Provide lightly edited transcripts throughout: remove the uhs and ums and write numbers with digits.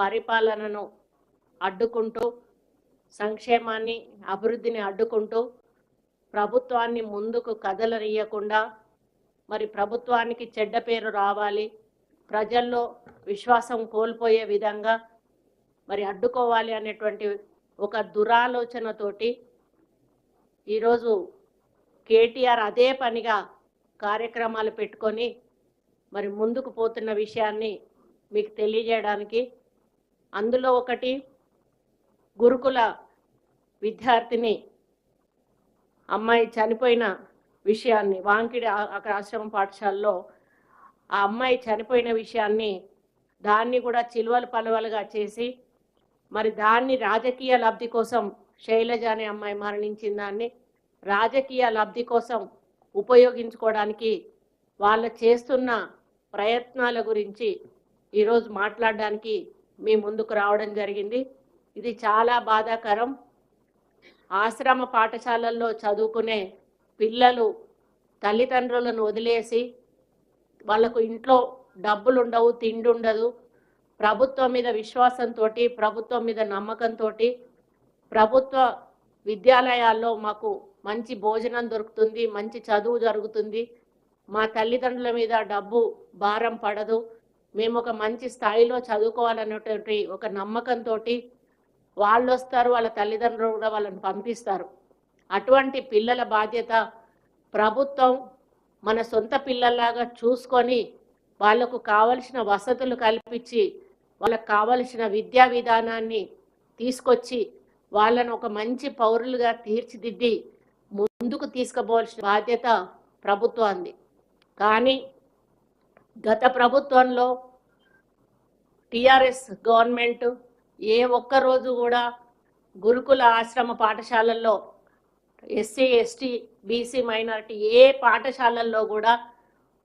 పరిపాలనను అడ్డుకుంటూ సంక్షేమాన్ని అభివృద్ధిని అడ్డుకుంటూ ప్రభుత్వాన్ని ముందుకు కదలనీయకుండా మరి ప్రభుత్వానికి చెడ్డ పేరు రావాలి, ప్రజల్లో విశ్వాసం కోల్పోయే విధంగా మరి అడ్డుకోవాలి అనేటువంటి ఒక దురాలోచనతోటి ఈరోజు కేటీఆర్ అదే పనిగా కార్యక్రమాలు పెట్టుకొని మరి ముందుకు పోతున్న విషయాన్ని మీకు తెలియజేయడానికి, అందులో ఒకటి గురుకుల విద్యార్థిని అమ్మాయి చనిపోయిన విషయాన్ని, వాంకిడి ఆశ్రమ పాఠశాలలో ఆ అమ్మాయి చనిపోయిన విషయాన్ని దాన్ని కూడా చిలువలు పలువలుగా చేసి మరి దాన్ని రాజకీయ లబ్ధి కోసం, శైలజ అనే అమ్మాయి మరణించిన దాన్ని రాజకీయ లబ్ధి కోసం ఉపయోగించుకోవడానికి వాళ్ళు చేస్తున్న ప్రయత్నాల గురించి ఈరోజు మాట్లాడడానికి మీ ముందుకు రావడం జరిగింది. ఇది చాలా బాధాకరం. ఆశ్రమ పాఠశాలల్లో చదువుకునే పిల్లలు తల్లిదండ్రులను వదిలేసి వాళ్ళకు ఇంట్లో డబ్బులు ఉండవు, తిండి ఉండదు, ప్రభుత్వం మీద విశ్వాసంతో, ప్రభుత్వం మీద నమ్మకంతో ప్రభుత్వ విద్యాలయాల్లో మాకు మంచి భోజనం దొరుకుతుంది, మంచి చదువు జరుగుతుంది, మా తల్లిదండ్రుల మీద డబ్బు భారం పడదు, మేము ఒక మంచి స్థాయిలో చదువుకోవాలనేటువంటి ఒక నమ్మకంతో వాళ్ళు వస్తారు, వాళ్ళ తల్లిదండ్రులు కూడా వాళ్ళని పంపిస్తారు. అటువంటి పిల్లల బాధ్యత ప్రభుత్వం మన సొంత పిల్లల్లాగా చూసుకొని వాళ్ళకు కావలసిన వసతులు కల్పించి వాళ్ళకు కావలసిన విద్యా విధానాన్ని తీసుకొచ్చి వాళ్ళను ఒక మంచి పౌరులుగా తీర్చిదిద్ది ముందుకు తీసుకుపోవాల్సిన బాధ్యత ప్రభుత్వాన్ని. కానీ గత ప్రభుత్వంలో టిఆర్ఎస్ గవర్నమెంట్ ఏ ఒక్క రోజు కూడా గురుకుల ఆశ్రమ పాఠశాలల్లో ఎస్సీ ఎస్టీ బీసీ మైనారిటీ ఏ పాఠశాలల్లో కూడా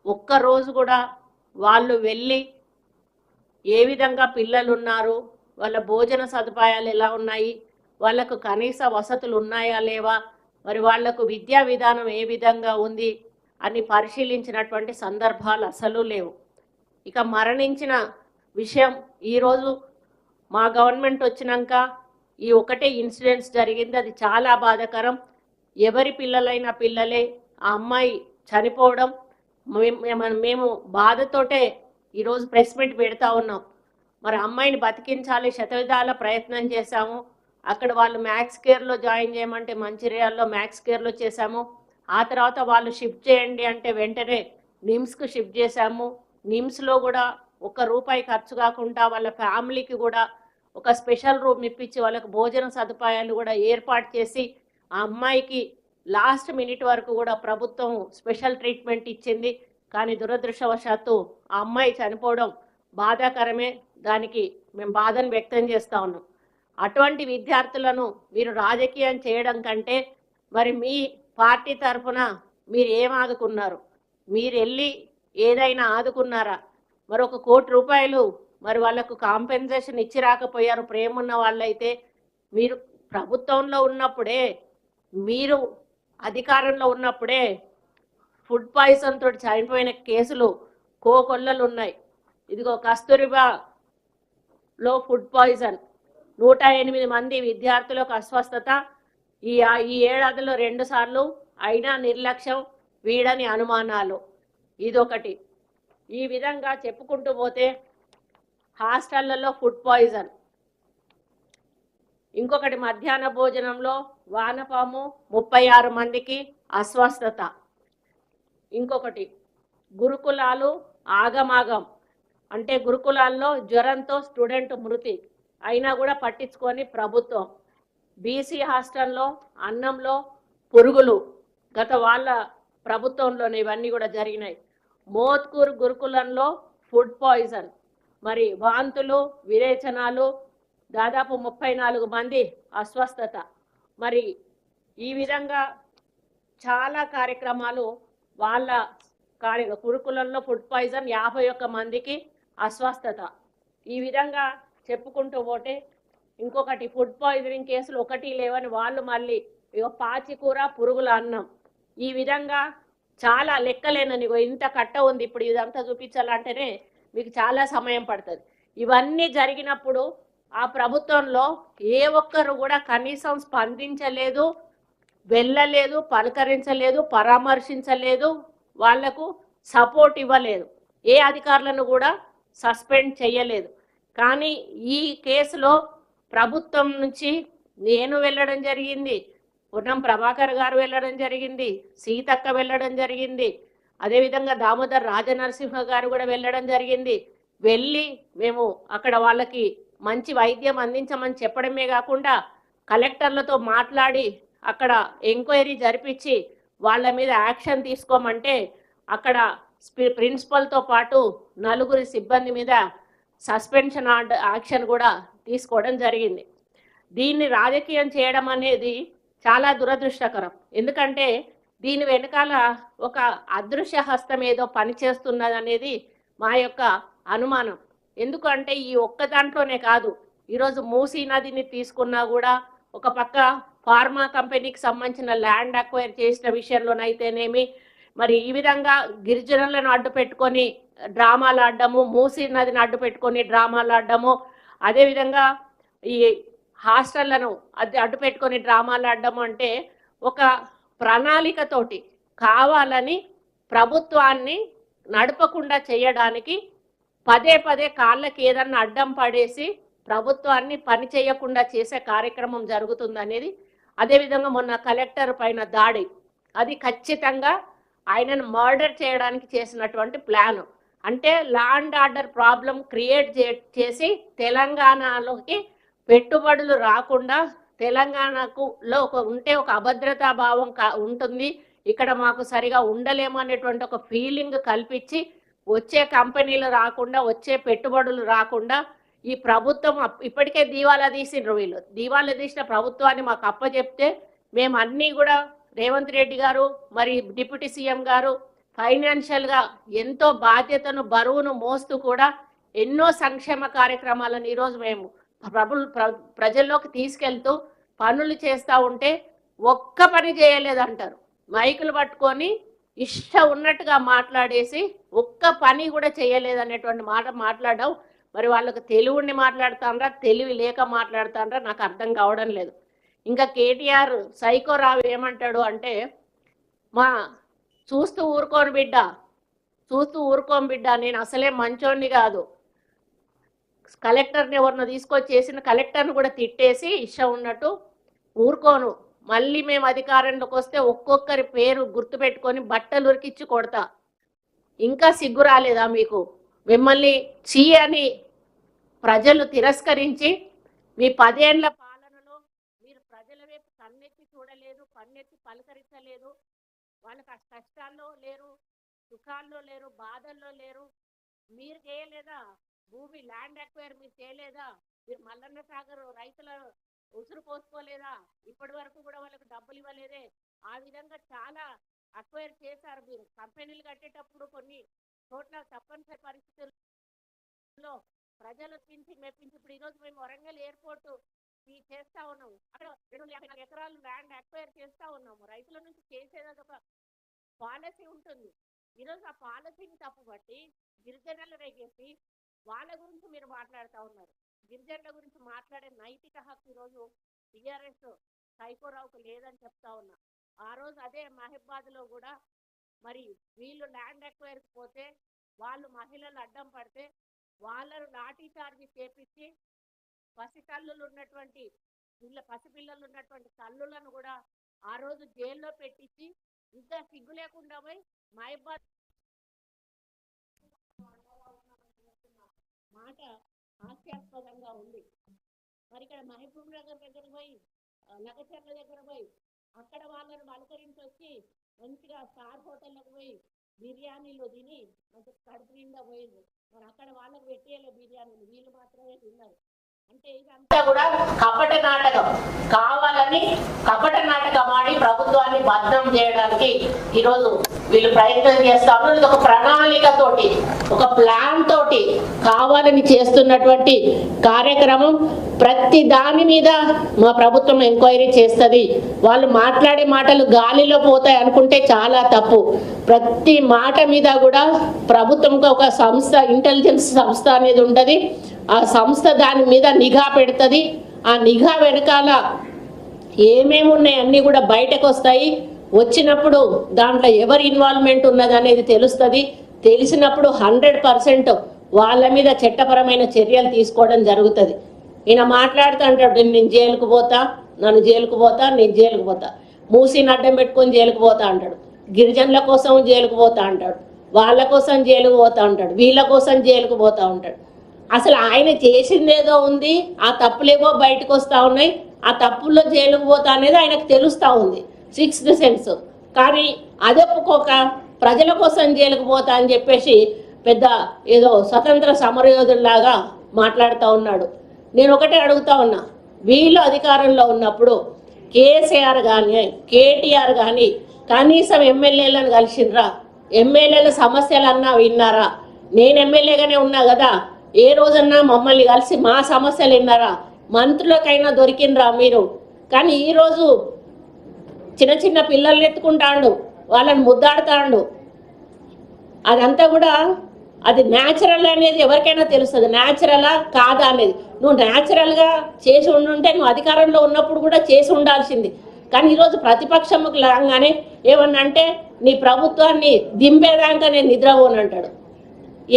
ఒక్కరోజు కూడా వాళ్ళు వెళ్ళి ఏ విధంగా పిల్లలు ఉన్నారు, వాళ్ళ భోజన సదుపాయాలు ఎలా ఉన్నాయి, వాళ్ళకు కనీస వసతులు ఉన్నాయా లేవా, మరి వాళ్లకు విద్యా విధానం ఏ విధంగా ఉంది అని పరిశీలించినటువంటి సందర్భాలు అసలు లేవు. ఇక మరణించిన విషయం ఈరోజు మా గవర్నమెంట్ వచ్చినాక ఈ ఒకటే ఇన్సిడెంట్స్ జరిగింది. అది చాలా బాధాకరం. ఎవరి పిల్లలైనా పిల్లలే. ఆ అమ్మాయి చనిపోవడం మేము బాధతోటే ఈరోజు ప్రెస్ మీట్ పెడతా ఉన్నాం. మరి అమ్మాయిని బతికించాలి, శతవిధాల ప్రయత్నం చేశాము. అక్కడ వాళ్ళు మ్యాక్స్ కేర్లో జాయిన్ చేయమంటే మంచిర్యాలలో మ్యాక్స్ కేర్లో చేశాము. ఆ తర్వాత వాళ్ళు షిఫ్ట్ చేయండి అంటే వెంటనే నిమ్స్కు షిఫ్ట్ చేశాము. నిమ్స్లో కూడా ₹1 ఖర్చు కాకుండా వాళ్ళ ఫ్యామిలీకి కూడా ఒక స్పెషల్ రూమ్ ఇప్పించి వాళ్ళకు భోజన సదుపాయాలు కూడా ఏర్పాటు చేసి ఆ అమ్మాయికి లాస్ట్ మినిట్ వరకు కూడా ప్రభుత్వం స్పెషల్ ట్రీట్మెంట్ ఇచ్చింది. కానీ దురదృష్టవశాత్తు ఆ అమ్మాయి చనిపోవడం బాధాకరమే. దానికి మేము బాధను వ్యక్తం చేస్తూ ఉన్నాం. అటువంటి విద్యార్థులను మీరు రాజకీయం చేయడం కంటే మరి మీ పార్టీ తరఫున మీరు ఏం ఆదుకున్నారు? మీరు వెళ్ళి ఏదైనా ఆదుకున్నారా? మరి ₹1 కోటి మరి వాళ్ళకు కాంపెన్సేషన్ ఇచ్చి రాకపోయారు. ప్రేమ ఉన్న వాళ్ళైతే మీరు ప్రభుత్వంలో ఉన్నప్పుడే, మీరు అధికారంలో ఉన్నప్పుడే ఫుడ్ పాయిజన్ తోటి చనిపోయిన కేసులు కోకొల్లలు ఉన్నాయి. ఇదిగో కస్తూరిబాలో ఫుడ్ పాయిజన్, 108 మంది విద్యార్థులకు అస్వస్థత, ఈ ఏడాదిలో 2 సార్లు, అయినా నిర్లక్ష్యం, వీడని అనుమానాలు. ఇదొకటి. ఈ విధంగా చెప్పుకుంటూ పోతే హాస్టళ్లలో ఫుడ్ పాయిజన్, ఇంకొకటి మధ్యాహ్న భోజనంలో వానపాము, 36 మందికి అస్వస్థత, ఇంకొకటి గురుకులాలు ఆగమాగం, అంటే గురుకులాల్లో జ్వరంతో స్టూడెంట్ మృతి అయినా కూడా పట్టించుకొని ప్రభుత్వం. బీసీ హాస్టల్లో అన్నంలో పురుగులు, గత వాళ్ళ ప్రభుత్వంలోనే ఇవన్నీ కూడా జరిగినాయి. మోత్కూరు గురుకులంలో ఫుడ్ పాయిజన్, మరి వాంతులు, విరేచనాలు, దాదాపు 34 మంది అస్వస్థత. మరి ఈ విధంగా చాలా కార్యక్రమాలు వాళ్ళ గురుకులంలో ఫుడ్ పాయిజన్, 51 మందికి అస్వస్థత. ఈ విధంగా చెప్పుకుంటూ పోతే ఇంకొకటి ఫుడ్ పాయిజనింగ్ కేసులు 1 లేవని వాళ్ళు మళ్ళీ పాచికూర, పురుగుల అన్నం. ఈ విధంగా చాలా లెక్కలేనని ఇంత కట్ట ఉంది. ఇప్పుడు ఇదంతా చూపించాలంటేనే మీకు చాలా సమయం పడుతుంది. ఇవన్నీ జరిగినప్పుడు ఆ ప్రభుత్వంలో ఏ ఒక్కరు కూడా కనీసం స్పందించలేదు, వెళ్ళలేదు, పలకరించలేదు, పరామర్శించలేదు, వాళ్లకు సపోర్ట్ ఇవ్వలేదు, ఏ అధికారులను కూడా సస్పెండ్ చేయలేదు. కానీ ఈ కేసులో ప్రభుత్వం నుంచి నేను వెళ్ళడం జరిగింది, పొన్నం ప్రభాకర్ గారు వెళ్ళడం జరిగింది, సీతక్క వెళ్ళడం జరిగింది, అదేవిధంగా దామోదర్ రాజనరసింహ గారు కూడా వెళ్ళడం జరిగింది. వెళ్ళి మేము అక్కడ వాళ్ళకి మంచి వైద్యం అందించమని చెప్పడమే కాకుండా కలెక్టర్లతో మాట్లాడి అక్కడ ఎంక్వైరీ జరిపించి వాళ్ళ మీద యాక్షన్ తీసుకోమంటే అక్కడ ప్రిన్సిపల్తో పాటు 4 సిబ్బంది మీద సస్పెన్షన్ యాక్షన్ కూడా తీసుకోవడం జరిగింది. దీన్ని రాజకీయం చేయడం అనేది చాలా దురదృష్టకరం. ఎందుకంటే దీని వెనకాల ఒక అదృశ్య హస్తం ఏదో పనిచేస్తున్నది అనేది మా యొక్క అనుమానం. ఎందుకంటే ఈ ఒక్క దాంట్లోనే కాదు, ఈరోజు మూసీ నదిని తీసుకున్నా కూడా ఒక పక్క ఫార్మా కంపెనీకి సంబంధించిన ల్యాండ్ అక్వైర్ చేసిన విషయంలోనైతేనేమి, మరి ఈ విధంగా గిరిజనులను అడ్డు పెట్టుకొని డ్రామాలు ఆడడము, మూసీ నదిని అడ్డు పెట్టుకొని డ్రామాలు ఆడడము, అదేవిధంగా ఈ హాస్టళ్లను అడ్డు పెట్టుకొని డ్రామాలు ఆడడము అంటే ఒక ప్రణాళికతోటి కావాలని ప్రభుత్వాన్ని నడపకుండా చేయడానికి పదే పదే కాళ్ళకి ఏదన్నా అడ్డం పడేసి ప్రభుత్వాన్ని పని చేయకుండా చేసే కార్యక్రమం జరుగుతుందనేది. అదేవిధంగా మొన్న కలెక్టర్ పైన దాడి, అది ఖచ్చితంగా ఆయనను మర్డర్ చేయడానికి చేసినటువంటి ప్లాను. అంటే law and order problem create చేసి తెలంగాణలోకి పెట్టుబడులు రాకుండా, తెలంగాణకు ఉంటే ఒక అభద్రతా భావం ఉంటుంది, ఇక్కడ మాకు సరిగా ఉండలేము అనేటువంటి ఒక ఫీలింగ్ కల్పించి వచ్చే కంపెనీలు రాకుండా, వచ్చే పెట్టుబడులు రాకుండా ఈ ప్రభుత్వం ఇప్పటికే దీవాలా తీసిండ్రు. వీళ్ళు దీవాలా తీసిన ప్రభుత్వాన్ని మాకు అప్పచెప్తే మేము అన్నీ కూడా రేవంత్ రెడ్డి గారు మరి డిప్యూటీ సీఎం గారు ఫైనాన్షియల్గా ఎంతో బాధ్యతను బరువును మోస్తూ కూడా ఎన్నో సంక్షేమ కార్యక్రమాలను ఈరోజు మేము ప్రజల్లోకి తీసుకెళ్తూ పనులు చేస్తూ ఉంటే ఒక్క పని చేయలేదంటారు. మైకులు పట్టుకొని ఇష్టం ఉన్నట్టుగా మాట్లాడేసి ఒక్క పని కూడా చేయలేదనేటువంటి మాట మాట్లాడడం. మరి వాళ్ళకు తెలివిని మాట్లాడుతాండ్రా, తెలివి లేక మాట్లాడుతాండ్రా నాకు అర్థం కావడం లేదు. ఇంకా కేటీఆర్ సైకోరావు ఏమంటాడు అంటే, మా చూస్తూ ఊరుకోను బిడ్డ, నేను అసలే మంచోడిని కాదు, కలెక్టర్ని ఎవరినో తీసుకొచ్చేసిన కలెక్టర్ని కూడా తిట్టేసి ఇష్టం ఉన్నట్టు ఊరుకోను, మళ్ళీ మేము అధికారంలోకి వస్తే ఒక్కొక్కరి పేరు గుర్తుపెట్టుకొని బట్టలు ఉరికిచ్చి కొడతా, ఇంకా సిగ్గు రాలేదా మీకు? మిమ్మల్ని చీ అని ప్రజలు తిరస్కరించి మీ 10 ఏళ్ల పాలనలో మీరు ప్రజల వైపు కన్నెత్తి చూడలేదు, కన్నెత్తి పలకరించలేదు, వాళ్ళకి ఆ కష్టాల్లో లేరు, సుఖాల్లో లేరు, బాధల్లో లేరు. మీరు చేయలేదా? భూమి ల్యాండ్ అక్వైర్ మీరు చేయలేదా? మీరు మల్లన్న సాగర్ రైతుల ఉసురు పోసుకోలేదా? ఇప్పటి వరకు కూడా వాళ్ళకి డబ్బులు ఇవ్వలేదే? ఆ విధంగా చాలా అక్వైర్ చేశారు. మీరు కంపెనీలు కట్టేటప్పుడు కొన్ని చోట్ల తప్పనిసరి పరిస్థితుల్లో ప్రజలు మెప్పించి ఇప్పుడు ఈరోజు మేము వరంగల్ ఎయిర్పోర్ట్ చేస్తా ఉన్నాము, అక్కడ 250 ఎకరాలు ల్యాండ్ అక్వైర్ చేస్తా ఉన్నాము. రైతుల నుంచి చేసేది ఒక పాలసీ ఉంటుంది. ఈరోజు ఆ పాలసీని తప్పుబట్టి గిరిజనులు రేగేసి వాళ్ళ గురించి మీరు మాట్లాడుతూ ఉన్నారు. గిరిజనుల గురించి మాట్లాడే నైతిక హక్కు ఈరోజు టీఆర్ఎస్ సైకోరావుకు లేదని చెప్తా ఉన్నా. ఆ రోజు అదే మహబాద్లో కూడా మరి వీళ్ళు ల్యాండ్ అక్వైర్కి పోతే వాళ్ళు మహిళలు అడ్డం పడితే వాళ్ళను లాఠీ చార్జీ చేపించి పసిపిల్లలు ఉన్నటువంటి తల్లులను కూడా ఆ రోజు జైల్లో పెట్టించి ఇంకా సిగ్గు లేకుండా పోయి మహబాద్ మాట హాస్యాస్పదంగా ఉంది. మరి ఇక్కడ మహబూబ్ నగర్ దగ్గర పోయి, నగచర్ల దగ్గర పోయి అక్కడ వాళ్ళను పలకరించి వచ్చి మంచిగా స్టార్ హోటల్లోకి పోయి బిర్యానీలు తిని మంచి కడుపు నిండా పోయింది. మరి అక్కడ వాళ్ళకు పెట్టేయాలి బిర్యానీలు, వీళ్ళు మాత్రమే తిన్నారు. అంటే ఇదంతా కూడా కపట నాటకం, కావాలని కపట నాటకం ఆడి ప్రభుత్వాన్ని బద్నాం చేయడానికి ఈరోజు వీళ్ళు ప్రయత్నం చేస్తా ఉన్నారు. ఇది ఒక ప్రణాళికతోటి, ఒక ప్లాన్ తోటి కావాలని చేస్తున్నటువంటి కార్యక్రమం. ప్రతి దాని మీద మా ప్రభుత్వం ఎంక్వైరీ చేస్తుంది. వాళ్ళు మాట్లాడే మాటలు గాలిలో పోతాయి అనుకుంటే చాలా తప్పు. ప్రతి మాట మీద కూడా ప్రభుత్వంకి ఒక సంస్థ, ఇంటెలిజెన్స్ సంస్థ అనేది ఉంటుంది. ఆ సంస్థ దాని మీద నిఘా పెడుతుంది. ఆ నిఘా వెనకాల ఏమేమి ఉన్నాయి అన్నీ కూడా బయటకు వస్తాయి. వచ్చినప్పుడు దాంట్లో ఎవరి ఇన్వాల్వ్మెంట్ ఉన్నది అనేది తెలుస్తుంది. తెలిసినప్పుడు 100% వాళ్ళ మీద చట్టపరమైన చర్యలు తీసుకోవడం జరుగుతుంది. ఈయన మాట్లాడుతూ అంటాడు, నేను జైలుకు పోతా, నేను జైలుకు పోతా, మూసిని అడ్డం పెట్టుకొని జైలుకు పోతా అంటాడు. గిరిజనుల కోసం జైలుకు పోతా అంటాడు, వాళ్ళ కోసం జైలుకు పోతా అంటాడు, వీళ్ళ కోసం జైలుకు పోతా ఉంటాడు. అసలు ఆయన చేసిందేదో ఉంది, ఆ తప్పులేవో బయటకు వస్తూ ఉన్నాయి. ఆ తప్పుల్లో జైలుకు పోతా అనేది ఆయనకు తెలుస్తూ ఉంది, 6th సెన్స్. కానీ అది ఒప్పుకోక ప్రజల కోసం జైలుకు పోతా అని చెప్పేసి పెద్ద ఏదో స్వతంత్ర సమరయోధుల్లాగా మాట్లాడుతూ ఉన్నాడు. నేను ఒకటే అడుగుతా ఉన్నా, వీళ్ళు అధికారంలో ఉన్నప్పుడు కేసీఆర్ కానీ కేటీఆర్ కానీ కనీసం ఎమ్మెల్యేలను కలిసిండ్రా? ఎమ్మెల్యేల సమస్యలన్నా విన్నారా? నేను ఎమ్మెల్యేగానే ఉన్నా కదా, ఏ రోజన్నా మమ్మల్ని కలిసి మా సమస్యలు విన్నారా? మంత్రులకైనా దొరికినరా మీరు? కానీ ఈరోజు చిన్న చిన్న పిల్లల్ని ఎత్తుకుంటాడు, వాళ్ళని ముద్దాడుతాడు. అదంతా కూడా అది న్యాచురల్ అనేది ఎవరికైనా తెలుస్తుంది, న్యాచురలా కాదా అనేది. నువ్వు న్యాచురల్గా చేసి ఉండుంటే నువ్వు అధికారంలో ఉన్నప్పుడు కూడా చేసి ఉండాల్సింది. కానీ ఈరోజు ప్రతిపక్షముకు లాగానే ఏమన్నా అంటే నీ ప్రభుత్వాన్ని దింపేదాకా నేను నిద్రపోను అంటాడు.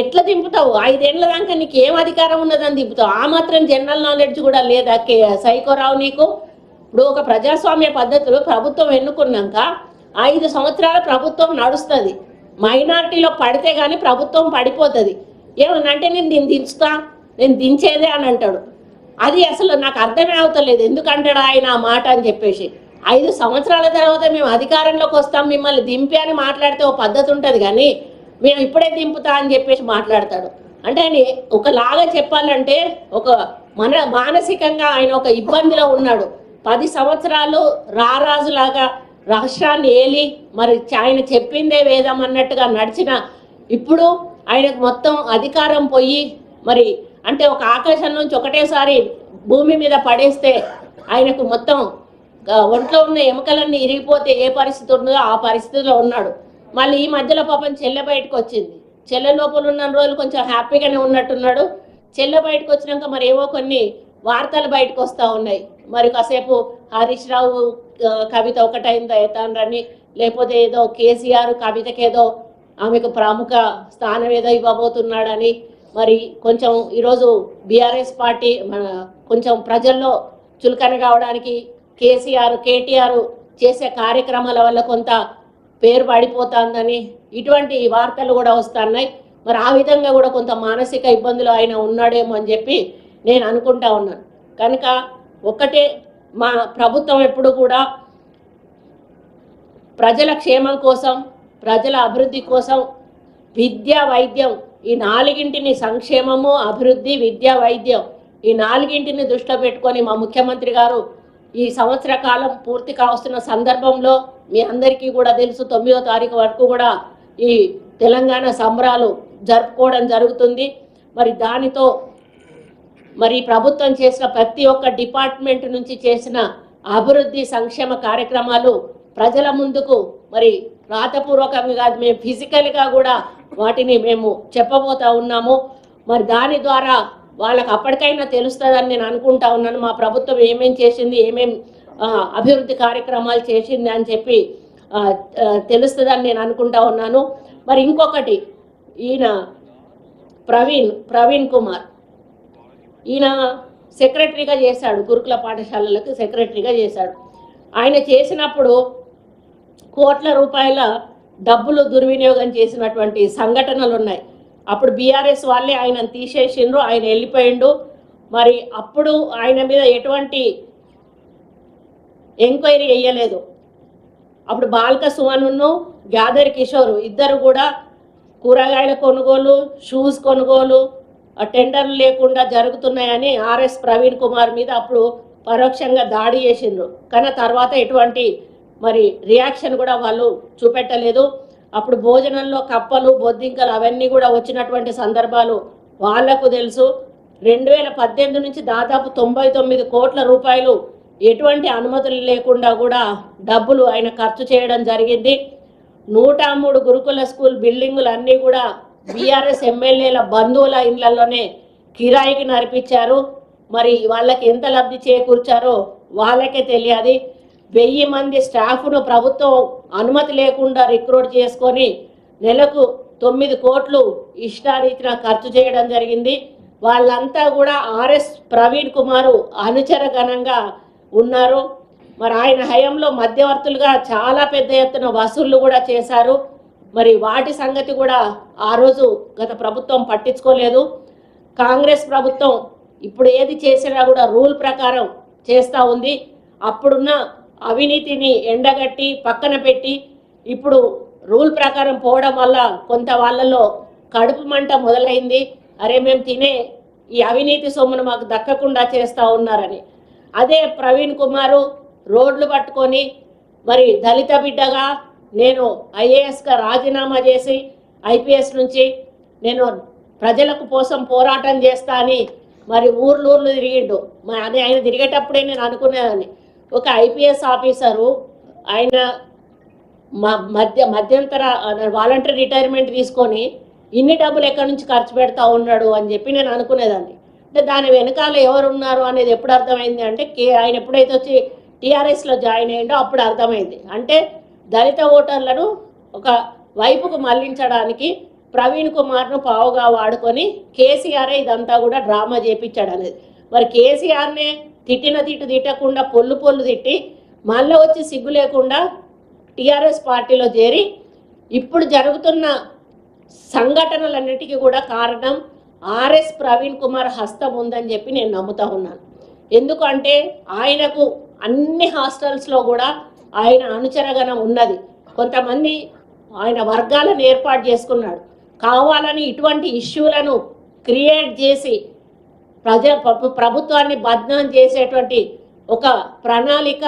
ఎట్లా దింపుతావు? 5 ఏళ్ళ దాకా నీకు ఏం అధికారం ఉన్నదని దింపుతావు? ఆ మాత్రం జనరల్ నాలెడ్జ్ కూడా లేదా సైకోరావు నీకు? ఇప్పుడు ఒక ప్రజాస్వామ్య పద్ధతులు ప్రభుత్వం ఎన్నుకున్నాక 5 సంవత్సరాల ప్రభుత్వం నడుస్తుంది. మైనారిటీలో పడితే కానీ ప్రభుత్వం పడిపోతుంది. ఏమన్నంటే నేను దించుతా, నేను దించేదే అని అంటాడు. అది అసలు నాకు అర్థమే అవుతలేదు, ఎందుకంటాడు ఆయన ఆ మాట అని చెప్పేసి. 5 సంవత్సరాల తర్వాత మేము అధికారంలోకి వస్తాం, మిమ్మల్ని దింపి అని మాట్లాడితే ఓ పద్ధతి ఉంటుంది, కానీ మేము ఇప్పుడే దింపుతా అని చెప్పేసి మాట్లాడతాడు. అంటే ఆయన ఒకలాగా చెప్పాలంటే ఒక మానసికంగా ఆయన ఒక ఇబ్బందిలో ఉన్నాడు. 10 సంవత్సరాలు రారాజులాగా రాష్ట్రాన్ని ఏలి మరి ఆయన చెప్పిందే వేదం అన్నట్టుగా నడిచిన ఇప్పుడు ఆయనకు మొత్తం అధికారం పోయి మరి అంటే ఒక ఆకాశం నుంచి ఒకటేసారి భూమి మీద పడేస్తే ఆయనకు మొత్తం ఒంట్లో ఉన్న ఎముకలన్నీ ఇరిగిపోతే ఏ పరిస్థితి ఉన్నదో ఆ పరిస్థితిలో ఉన్నాడు. మళ్ళీ ఈ మధ్యలో పాపం చెల్లె బయటకు వచ్చింది. చెల్లె లోపల ఉన్న రోజులు కొంచెం హ్యాపీగానే ఉన్నట్టున్నాడు. చెల్లె బయటకు వచ్చినాక మరి ఏవో కొన్ని వార్తలు బయటకు వస్తూ ఉన్నాయి. మరి కాసేపు హరీష్ రావు కవిత ఒకటైందా ఎతాన్రని, లేకపోతే ఏదో కేసీఆర్ కవితకేదో ఆమెకు ప్రముఖ స్థానం ఏదో ఇవ్వబోతున్నాడని, మరి కొంచెం ఈరోజు బీఆర్ఎస్ పార్టీ కొంచెం ప్రజల్లో చులకన కావడానికి కేసీఆర్ కేటీఆర్ చేసే కార్యక్రమాల వల్ల కొంత పేరు పడిపోతుందని ఇటువంటి వార్తలు కూడా వస్తున్నాయి. మరి ఆ విధంగా కూడా కొంత మానసిక ఇబ్బందులు ఆయన ఉన్నాడేమో అని చెప్పి నేను అనుకుంటా ఉన్నాను. కనుక ఒక్కటే, మా ప్రభుత్వం ఎప్పుడు కూడా ప్రజల క్షేమం కోసం, ప్రజల అభివృద్ధి కోసం విద్య వైద్యం ఈ 4ంటిని, సంక్షేమము అభివృద్ధి విద్య వైద్యం ఈ 4ంటిని దృష్టిలో పెట్టుకొని మా ముఖ్యమంత్రి గారు ఈ సంవత్సర కాలం పూర్తి కావస్తున్న సందర్భంలో మీ అందరికీ కూడా తెలుసు 9వ తారీఖు వరకు కూడా ఈ తెలంగాణ సంబరాలు జరుపుకోవడం జరుగుతుంది. మరి దానితో మరి ప్రభుత్వం చేసిన ప్రతి ఒక్క డిపార్ట్మెంట్ నుంచి చేసిన అభివృద్ధి సంక్షేమ కార్యక్రమాలు ప్రజల ముందుకు మరి రాతపూర్వకంగా కాదు, మేము ఫిజికల్గా కూడా వాటిని మేము చెప్పబోతా ఉన్నాము. మరి దాని ద్వారా వాళ్ళకి అప్పటికైనా తెలుస్తుందని నేను అనుకుంటా ఉన్నాను. మా ప్రభుత్వం ఏమేం చేసింది, ఏమేం అభివృద్ధి కార్యక్రమాలు చేసింది అని చెప్పి తెలుస్తుందని నేను అనుకుంటా ఉన్నాను. మరి ఇంకొకటి, ఈయన ప్రవీణ్ కుమార్ ఈయన సెక్రటరీగా చేశాడు, గురుకుల పాఠశాలలకు సెక్రటరీగా చేశాడు. ఆయన చేసినప్పుడు కోట్ల రూపాయల డబ్బులు దుర్వినియోగం చేసినటువంటి సంఘటనలు ఉన్నాయి. అప్పుడు బీఆర్ఎస్ వాళ్ళే ఆయనను తీసేసిండ్రు, ఆయన వెళ్ళిపోయిండు. మరి అప్పుడు ఆయన మీద ఎటువంటి ఎంక్వైరీ వేయలేదు. అప్పుడు బాల్క సుమన్ను గ్యాదర్ కిషోర్ ఇద్దరు కూడా కూరగాయల కొనుగోలు, షూస్ కొనుగోలు టెండర్లు లేకుండా జరుగుతున్నాయని ఆర్ఎస్ ప్రవీణ్ కుమార్ మీద అప్పుడు పరోక్షంగా దాడి చేసిండ్రు. కానీ తర్వాత ఎటువంటి మరి రియాక్షన్ కూడా వాళ్ళు చూపెట్టలేదు. అప్పుడు భోజనంలో కప్పలు బొద్దింకలు అవన్నీ కూడా వచ్చినటువంటి సందర్భాలు వాళ్లకు తెలుసు. 2018 నుంచి దాదాపు 99 కోట్ల రూపాయలు ఎటువంటి అనుమతులు లేకుండా కూడా డబ్బులు ఆయన ఖర్చు చేయడం జరిగింది. 103 గురుకుల స్కూల్ బిల్డింగులు అన్నీ కూడా బీఆర్ఎస్ ఎమ్మెల్యేల బంధువుల ఇళ్లలోనే కిరాయికి నడిపించారు. మరి వాళ్ళకి ఎంత లబ్ధి చేకూర్చారో వాళ్ళకే తెలియదు. 1000 మంది స్టాఫ్ను ప్రభుత్వం అనుమతి లేకుండా రిక్రూట్ చేసుకొని నెలకు 9 కోట్లు ఇష్టారీతిన ఖర్చు చేయడం జరిగింది. వాళ్ళంతా కూడా ఆర్ఎస్ ప్రవీణ్ కుమార్ అనుచరగణంగా ఉన్నారు. మరి ఆయన హయాంలో మధ్యవర్తులుగా చాలా పెద్ద ఎత్తున వసూళ్లు కూడా చేశారు. మరి వాటి సంగతి కూడా ఆ రోజు గత ప్రభుత్వం పట్టించుకోలేదు. కాంగ్రెస్ ప్రభుత్వం ఇప్పుడు ఏది చేసినా కూడా రూల్ ప్రకారం చేస్తూ ఉంది. అప్పుడున్న అవినీతిని ఎండగట్టి పక్కన పెట్టి ఇప్పుడు రూల్ ప్రకారం పోవడం వల్ల కొంత వాళ్ళలో కడుపు మంట మొదలైంది. అరే మేము తినే ఈ అవినీతి సొమ్మును మాకు దక్కకుండా చేస్తూ ఉన్నారని. అదే ప్రవీణ్ కుమారు రోడ్లు పట్టుకొని మరి దళిత బిడ్డగా నేను ఐఏఎస్గా రాజీనామా చేసి ఐపీఎస్ నుంచి నేను ప్రజలకు కోసం పోరాటం చేస్తా అని మరి ఊర్లు తిరిగిండు. మరి అదే ఆయన తిరిగేటప్పుడే నేను అనుకునేదాన్ని, ఒక ఐపీఎస్ ఆఫీసరు ఆయన మధ్యంతర వాలంటరీ రిటైర్మెంట్ తీసుకొని ఇన్ని డబ్బులు ఎక్కడి నుంచి ఖర్చు పెడతా ఉన్నాడు అని చెప్పి నేను అనుకునేదాన్ని. అంటే దాని వెనకాల ఎవరున్నారు అనేది ఎప్పుడు అర్థమైంది అంటే ఆయన ఎప్పుడైతే వచ్చి టీఆర్ఎస్లో జాయిన్ అయ్యిండో అప్పుడు అర్థమైంది. అంటే దళిత ఓటర్లను ఒక వైపుకు మళ్లించడానికి ప్రవీణ్ కుమార్ను పావుగా వాడుకొని కేసీఆర్ ఇదంతా కూడా డ్రామా చేపించాడు అనేది. మరి కేసీఆర్నే తిట్టకుండా పొల్లు తిట్టి మళ్ళీ వచ్చి సిగ్గు లేకుండా టీఆర్ఎస్ పార్టీలో చేరి ఇప్పుడు జరుగుతున్న సంఘటనలన్నిటికీ కూడా కారణం ఆర్ఎస్ ప్రవీణ్ కుమార్ హస్తం ఉందని చెప్పి నేను నమ్ముతా ఉన్నాను. ఎందుకంటే ఆయనకు అన్ని హాస్టల్స్లో కూడా ఆయన అనుచరగణం ఉన్నది. కొంతమంది ఆయన వర్గాలను ఏర్పాటు చేసుకున్నాడు. కావాలని ఇటువంటి ఇష్యూలను క్రియేట్ చేసి ప్రభుత్వాన్ని బద్నాం చేసేటువంటి ఒక ప్రణాళిక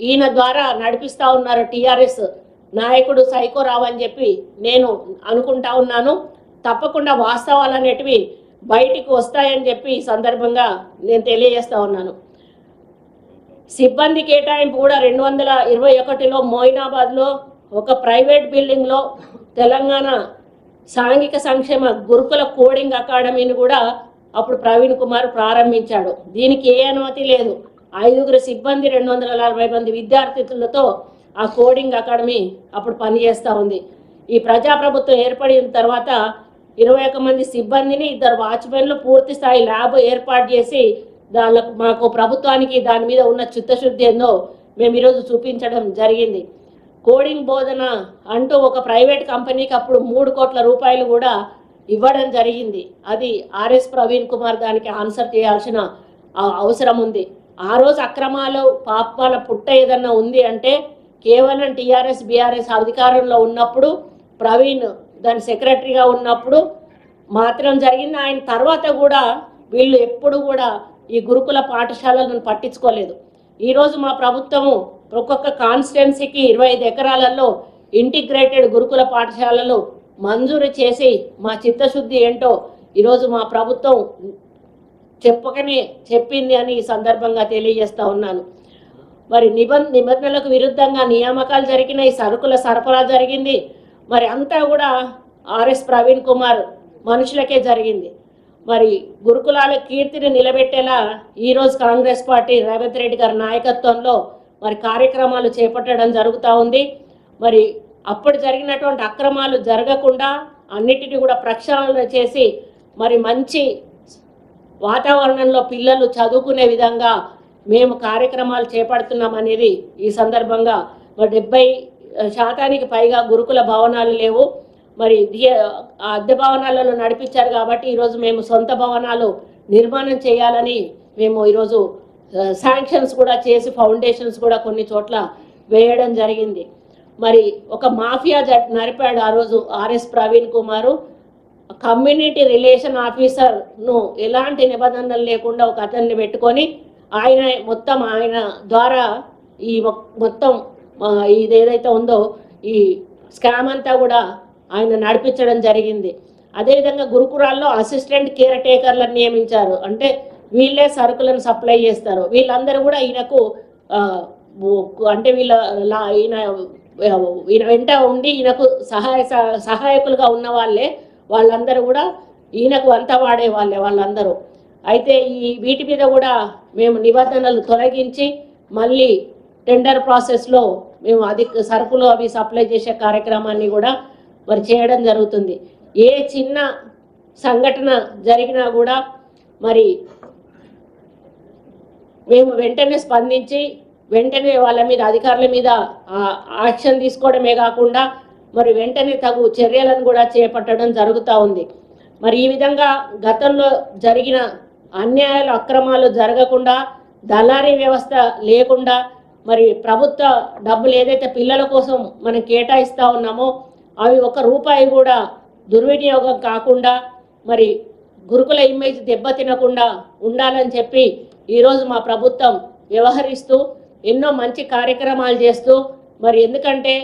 ఈయన ద్వారా నడిపిస్తూ ఉన్నారు టీఆర్ఎస్ నాయకుడు సైకోరావు అని చెప్పి నేను అనుకుంటా ఉన్నాను. తప్పకుండా వాస్తవాలు అనేటివి బయటికి వస్తాయని చెప్పి ఈ సందర్భంగా నేను తెలియజేస్తా ఉన్నాను. సిబ్బంది కేటాయింపు కూడా 2021లో మోయినాబాద్లో ఒక ప్రైవేట్ బిల్డింగ్లో తెలంగాణ సాంఘిక సంక్షేమ గురుకుల కోడింగ్ అకాడమీని కూడా అప్పుడు ప్రవీణ్ కుమార్ ప్రారంభించాడు. దీనికి ఏ అనుమతి లేదు. 5 సిబ్బంది 240 మంది విద్యార్థులతో ఆ కోడింగ్ అకాడమీ అప్పుడు పనిచేస్తూ ఉంది. ఈ ప్రజాప్రభుత్వం ఏర్పడిన తర్వాత 21 మంది సిబ్బందిని 2 వాచ్మెన్లు పూర్తి స్థాయి ల్యాబ్ ఏర్పాటు చేసి దానికి మాకు ప్రభుత్వానికి దాని మీద ఉన్న చిత్తశుద్ధి ఏందో మేము ఈరోజు చూపించడం జరిగింది. కోడింగ్ బోధన అంటూ ఒక ప్రైవేట్ కంపెనీకి అప్పుడు 3 కోట్ల రూపాయలు కూడా ఇవ్వడం జరిగింది. అది ఆర్ఎస్ ప్రవీణ్ కుమార్ దానికి ఆన్సర్ చేయాల్సిన అవసరం ఉంది. ఆ రోజు అక్రమాలు పాపాల పుట్ట ఏదన్నా ఉంది అంటే కేవలం టీఆర్ఎస్ బీఆర్ఎస్ అధికారంలో ఉన్నప్పుడు ప్రవీణ్ దాని సెక్రటరీగా ఉన్నప్పుడు మాత్రం జరిగింది. ఆయన తర్వాత కూడా వీళ్ళు ఎప్పుడు కూడా ఈ గురుకుల పాఠశాలను పట్టించుకోలేదు. ఈరోజు మా ప్రభుత్వము ఒక్కొక్క కాన్స్టిట్యున్సీకి 25 ఎకరాలలో ఇంటిగ్రేటెడ్ గురుకుల పాఠశాలలు మంజూరు చేసి మా చిత్తశుద్ధి ఏంటో ఈరోజు మా ప్రభుత్వం చెప్పకనే చెప్పింది అని ఈ సందర్భంగా తెలియజేస్తూ ఉన్నాను. మరి నిబంధనలకు విరుద్ధంగా నియామకాలు జరిగిన ఈ సరుకుల సరఫరా జరిగింది. మరి అంతా కూడా ఆర్ఎస్ ప్రవీణ్ కుమార్ మనుషులకే జరిగింది. మరి గురుకులాల కీర్తిని నిలబెట్టేలా ఈరోజు కాంగ్రెస్ పార్టీ రేవంత్ రెడ్డి గారి నాయకత్వంలో మరి కార్యక్రమాలు చేపట్టడం జరుగుతూ ఉంది. మరి అప్పుడు జరిగినటువంటి అక్రమాలు జరగకుండా అన్నిటినీ కూడా ప్రక్షాళన చేసి మరి మంచి వాతావరణంలో పిల్లలు చదువుకునే విధంగా మేము కార్యక్రమాలు చేపడుతున్నాం అనేది ఈ సందర్భంగా. మరి 70% పైగా గురుకుల భవనాలు లేవు. మరి అద్దె భవనాలలో నడిపించారు కాబట్టి ఈరోజు మేము సొంత భవనాలు నిర్మాణం చేయాలని మేము ఈరోజు శాంక్షన్స్ కూడా చేసి ఫౌండేషన్స్ కూడా కొన్ని చోట్ల వేయడం జరిగింది. మరి ఒక మాఫియా నడిపాడు ఆ రోజు ఆర్ఎస్ ప్రవీణ్ కుమారు. కమ్యూనిటీ రిలేషన్ ఆఫీసర్ను ఎలాంటి నిబంధనలు లేకుండా ఒక అతన్ని పెట్టుకొని ఆయన ద్వారా ఈ మొత్తం ఇదేదైతే ఉందో ఈ స్కామ్ అంతా కూడా ఆయన నడిపించడం జరిగింది. అదేవిధంగా గురుకులాల్లో అసిస్టెంట్ కేర్ టేకర్లను నియమించారు. అంటే వీళ్ళే సరుకులను సప్లై చేస్తారు. వీళ్ళందరూ కూడా ఈయనకు అంటే ఈయన వెంట ఉండి ఈయనకు సహాయకులుగా ఉన్న వాళ్ళందరూ కూడా ఈయనకు అంతా వాడే వాళ్ళందరూ. అయితే వీటి మీద కూడా మేము నిబంధనలు తొలగించి మళ్ళీ టెండర్ ప్రాసెస్లో మేము సరుకులు అవి సప్లై చేసే కార్యక్రమాన్ని కూడా మరి చేయడం జరుగుతుంది. ఏ చిన్న సంఘటన జరిగినా కూడా మరి మేము వెంటనే స్పందించి వెంటనే వాళ్ళ మీద అధికారుల మీద యాక్షన్ తీసుకోవడమే కాకుండా మరి వెంటనే తగు చర్యలను కూడా చేపట్టడం జరుగుతూ ఉంది. మరి ఈ విధంగా గతంలో జరిగిన అన్యాయాలు అక్రమాలు జరగకుండా దళారీ వ్యవస్థ లేకుండా మరి ప్రభుత్వ డబ్బులు ఏదైతే పిల్లల కోసం మనం కేటాయిస్తూ ఉన్నామో అవి ₹1 కూడా దుర్వినియోగం కాకుండా మరి గురుకుల ఇమేజ్ దెబ్బతినకుండా ఉండాలని చెప్పి ఈరోజు మా ప్రభుత్వం వ్యవహరిస్తూ ఎన్నో మంచి కార్యక్రమాలు చేస్తూ మరి ఎందుకంటే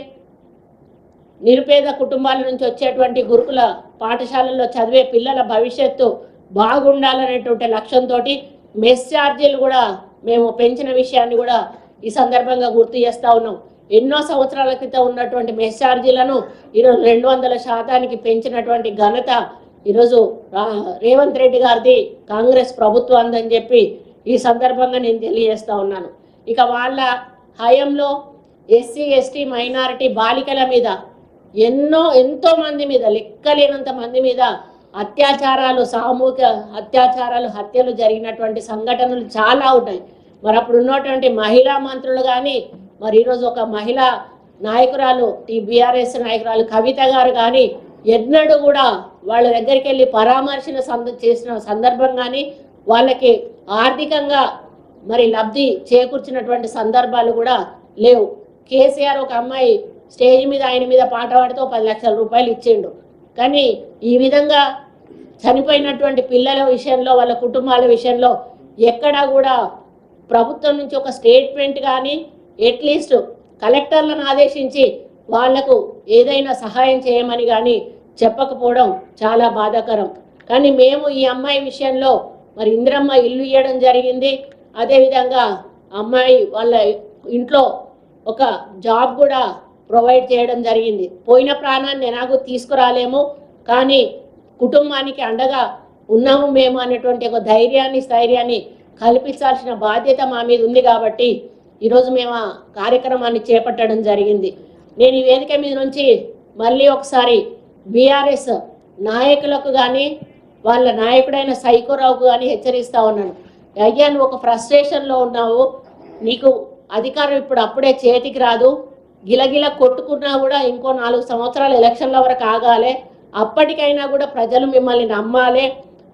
నిరుపేద కుటుంబాల నుంచి వచ్చేటువంటి గురుకుల పాఠశాలల్లో చదివే పిల్లల భవిష్యత్తు బాగుండాలనేటువంటి లక్ష్యంతో మెస్ ఛార్జీలు కూడా మేము పెంచిన విషయాన్ని కూడా ఈ సందర్భంగా గుర్తు చేస్తూ ఉన్నాం. ఎన్నో సంవత్సరాల క్రితం ఉన్నటువంటి మెస్ ఛార్జీలను ఈరోజు 200% పెంచినటువంటి ఘనత ఈరోజు రేవంత్ రెడ్డి గారిది, కాంగ్రెస్ ప్రభుత్వం అని చెప్పి ఈ సందర్భంగా నేను తెలియజేస్తూ ఉన్నాను. ఇక వాళ్ళ హయాంలో ఎస్సీ ఎస్టీ మైనారిటీ బాలికల మీద ఎంతో మంది మీద లెక్కలేనంత మంది మీద అత్యాచారాలు, సామూహిక అత్యాచారాలు, హత్యలు జరిగినటువంటి సంఘటనలు చాలా ఉన్నాయి. మరి అప్పుడు ఉన్నటువంటి మహిళా మంత్రులు కానీ మరి ఈరోజు ఒక మహిళా నాయకురాలు బీఆర్ఎస్ నాయకురాలు కవిత గారు కానీ ఎన్నడూ కూడా వాళ్ళ దగ్గరికి వెళ్ళి చేసిన సందర్భం కానీ వాళ్ళకి ఆర్థికంగా మరి లబ్ధి చేకూర్చినటువంటి సందర్భాలు కూడా లేవు. కేసీఆర్ ఒక అమ్మాయి స్టేజ్ మీద ఆయన మీద పాట పాడితే ₹10 లక్షలు ఇచ్చిండు. కానీ ఈ విధంగా చనిపోయినటువంటి పిల్లల విషయంలో వాళ్ళ కుటుంబాల విషయంలో ఎక్కడా కూడా ప్రభుత్వం నుంచి ఒక స్టేట్మెంట్ కానీ అట్లీస్ట్ కలెక్టర్లను ఆదేశించి వాళ్లకు ఏదైనా సహాయం చేయమని కానీ చెప్పకపోవడం చాలా బాధాకరం. కానీ మేము ఈ అమ్మాయి విషయంలో మరి ఇందిరమ్మ ఇల్లు ఇవ్వడం జరిగింది. అదేవిధంగా అమ్మాయి వాళ్ళ ఇంట్లో ఒక జాబ్ కూడా ప్రొవైడ్ చేయడం జరిగింది. పోయిన ప్రాణాన్ని ఎలాగో తీసుకురాలేము, కానీ కుటుంబానికి అండగా ఉన్నాము మేము అనేటువంటి ఒక స్థైర్యాన్ని కల్పించాల్సిన బాధ్యత మా మీద ఉంది. కాబట్టి ఈరోజు మేము ఆ కార్యక్రమాన్ని చేపట్టడం జరిగింది. నేను ఈ వేదిక మీద నుంచి మళ్ళీ ఒకసారి బీఆర్ఎస్ నాయకులకు కానీ వాళ్ళ నాయకుడైన సైకోరావుకు కానీ హెచ్చరిస్తూ ఉన్నాను. అయ్యా, నువ్వు ఒక ఫ్రస్ట్రేషన్లో ఉన్నావు, నీకు అధికారం ఇప్పుడు అప్పుడే చేతికి రాదు, గిలగిల కొట్టుకున్నా కూడా ఇంకో 4 సంవత్సరాలు ఎలక్షన్ల వరకు ఆగాలి, అప్పటికైనా కూడా ప్రజలు మిమ్మల్ని నమ్మాలి,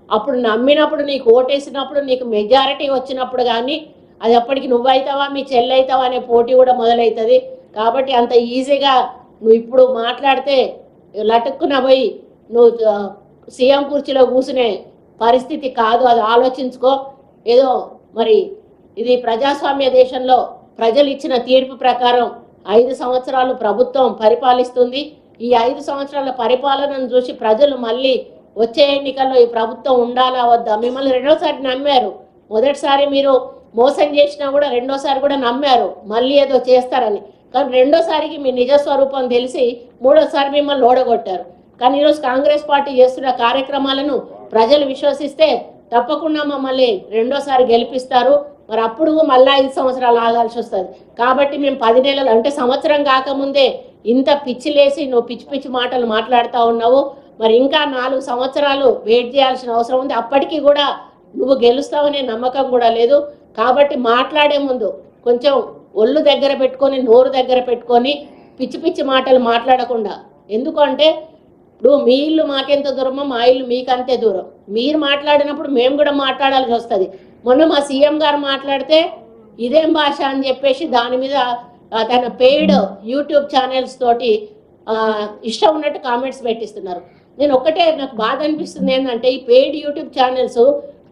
అప్పుడు నమ్మినప్పుడు నీకు ఓటేసినప్పుడు నీకు మెజారిటీ వచ్చినప్పుడు కానీ అది అప్పటికి నువ్వైతావా మీ చెల్లైతావా అనే పోటీ కూడా మొదలవుతుంది. కాబట్టి అంత ఈజీగా నువ్వు ఇప్పుడు మాట్లాడితే లటుక్కున పోయి నువ్వు సీఎం కుర్చీలో కూర్చునే పరిస్థితి కాదు, అది ఆలోచించుకో. ఏదో మరి ఇది ప్రజాస్వామ్య దేశంలో ప్రజలు ఇచ్చిన తీర్పు ప్రకారం 5 సంవత్సరాలు ప్రభుత్వం పరిపాలిస్తుంది. ఈ 5 సంవత్సరాల పరిపాలనను చూసి ప్రజలు మళ్ళీ వచ్చే ఎన్నికల్లో ఈ ప్రభుత్వం ఉండాలా వద్దా, మిమ్మల్ని రెండోసారి నమ్మారు. మొదటిసారి మీరు మోసం చేసినా కూడా రెండోసారి కూడా నమ్మారు మళ్ళీ ఏదో చేస్తారని. కానీ రెండోసారికి మీ నిజస్వరూపం తెలిసి మూడోసారి మిమ్మల్ని ఓడగొట్టారు. కానీ ఈరోజు కాంగ్రెస్ పార్టీ చేస్తున్న కార్యక్రమాలను ప్రజలు విశ్వసిస్తే తప్పకుండా మమ్మల్ని రెండోసారి గెలిపిస్తారు. మరి అప్పుడు మళ్ళీ 5 సంవత్సరాలు ఆగాల్సి వస్తుంది. కాబట్టి మేము 10 నెలలు అంటే సంవత్సరం కాకముందే ఇంత పిచ్చిలేసి నువ్వు పిచ్చి మాటలు మాట్లాడుతూ ఉన్నావు. మరి ఇంకా 4 సంవత్సరాలు వెయిట్ చేయాల్సిన అవసరం ఉంది. అప్పటికి కూడా నువ్వు గెలుస్తావనే నమ్మకం కూడా లేదు. కాబట్టి మాట్లాడే ముందు కొంచెం ఒళ్ళు దగ్గర పెట్టుకొని నోరు దగ్గర పెట్టుకొని పిచ్చి మాటలు మాట్లాడకుండా. ఎందుకంటే ఇప్పుడు మీ ఇల్లు మాకెంత దూరమో మా ఇల్లు మీకంతే దూరం. మీరు మాట్లాడినప్పుడు మేము కూడా మాట్లాడాల్సి వస్తుంది. మొన్న మా సీఎం గారు మాట్లాడితే ఇదేం భాష అని చెప్పేసి దాని మీద తన పెయిడ్ యూట్యూబ్ ఛానల్స్ తోటి ఇష్టం ఉన్నట్టు కామెంట్స్ పెట్టిస్తున్నారు. నేను నాకు బాధ అనిపిస్తుంది ఏంటంటే ఈ పెయిడ్ యూట్యూబ్ ఛానల్స్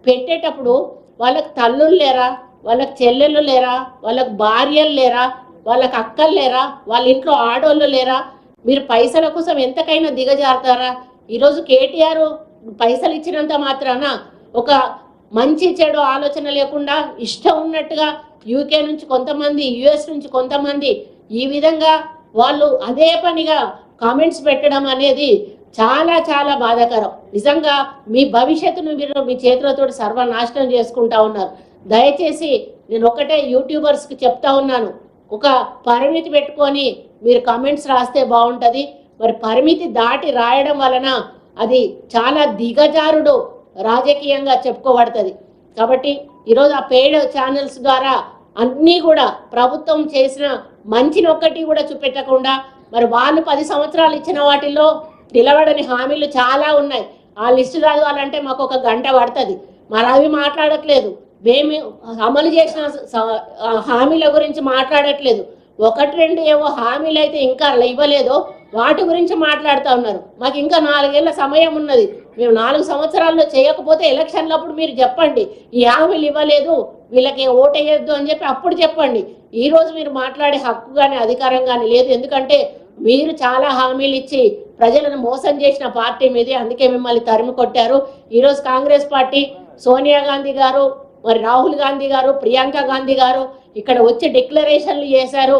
పెట్టేటప్పుడు వాళ్ళకి తల్లులు లేరా, వాళ్ళకి చెల్లెళ్ళు లేరా, వాళ్ళకి భార్యలు లేరా, వాళ్ళకి అక్కలు లేరా, వాళ్ళ ఇంట్లో ఆడోళ్ళు లేరా? మీరు పైసల కోసం ఎంతకైనా దిగజారుతారా? ఈరోజు కేటీఆర్ పైసలు ఇచ్చినంత మాత్రాన ఒక మంచి చెడు ఆలోచన లేకుండా ఇష్టం ఉన్నట్టుగా యూకే నుంచి కొంతమంది, యుఎస్ నుంచి కొంతమంది ఈ విధంగా వాళ్ళు అదే పనిగా కామెంట్స్ పెట్టడం అనేది చాలా చాలా బాధాకరం. నిజంగా మీ భవిష్యత్తును మీరు మీ చేతులతో సర్వనాశనం చేసుకుంటా ఉన్నారు. దయచేసి నేను ఒకటే యూట్యూబర్స్కి చెప్తా ఉన్నాను, ఒక పరిమితి పెట్టుకొని మీరు కామెంట్స్ రాస్తే బాగుంటుంది. మరి పరిమితి దాటి రాయడం వలన అది చాలా దిగజారుడు రాజకీయంగా చెప్పుకోబడుతుంది. కాబట్టి ఈరోజు ఆ పెయిడ్ ఛానల్స్ ద్వారా అన్నీ కూడా ప్రభుత్వం చేసిన మంచిని ఒక్కటి కూడా చూపెట్టకుండా మరి వాళ్ళు 10 సంవత్సరాలు ఇచ్చిన వాటిల్లో నిలబడని హామీలు చాలా ఉన్నాయి. ఆ లిస్టు చదవాలంటే మాకు ఒక గంట పడుతుంది. మరి అవి మాట్లాడట్లేదు. మేము అమలు చేసిన హామీల గురించి మాట్లాడట్లేదు. 1-2 ఏవో హామీలు అయితే ఇంకా ఇవ్వలేదో వాటి గురించి మాట్లాడుతూ ఉన్నారు. మాకు ఇంకా 4 ఏళ్ళ సమయం ఉన్నది. మేము 4 సంవత్సరాల్లో చేయకపోతే ఎలక్షన్లప్పుడు మీరు చెప్పండి, ఈ హామీలు ఇవ్వలేదు, వీళ్ళకి ఓటేయొద్దు అని చెప్పి అప్పుడు చెప్పండి. ఈరోజు మీరు మాట్లాడే హక్కు కానీ అధికారం కానీ లేదు. ఎందుకంటే మీరు చాలా హామీలు ఇచ్చి ప్రజలను మోసం చేసిన పార్టీ మీదే, అందుకే మిమ్మల్ని తరిమి కొట్టారు. ఈరోజు కాంగ్రెస్ పార్టీ సోనియా గాంధీ గారు, మరి రాహుల్ గాంధీ గారు, ప్రియాంక గాంధీ గారు ఇక్కడ వచ్చి డిక్లరేషన్లు చేశారు.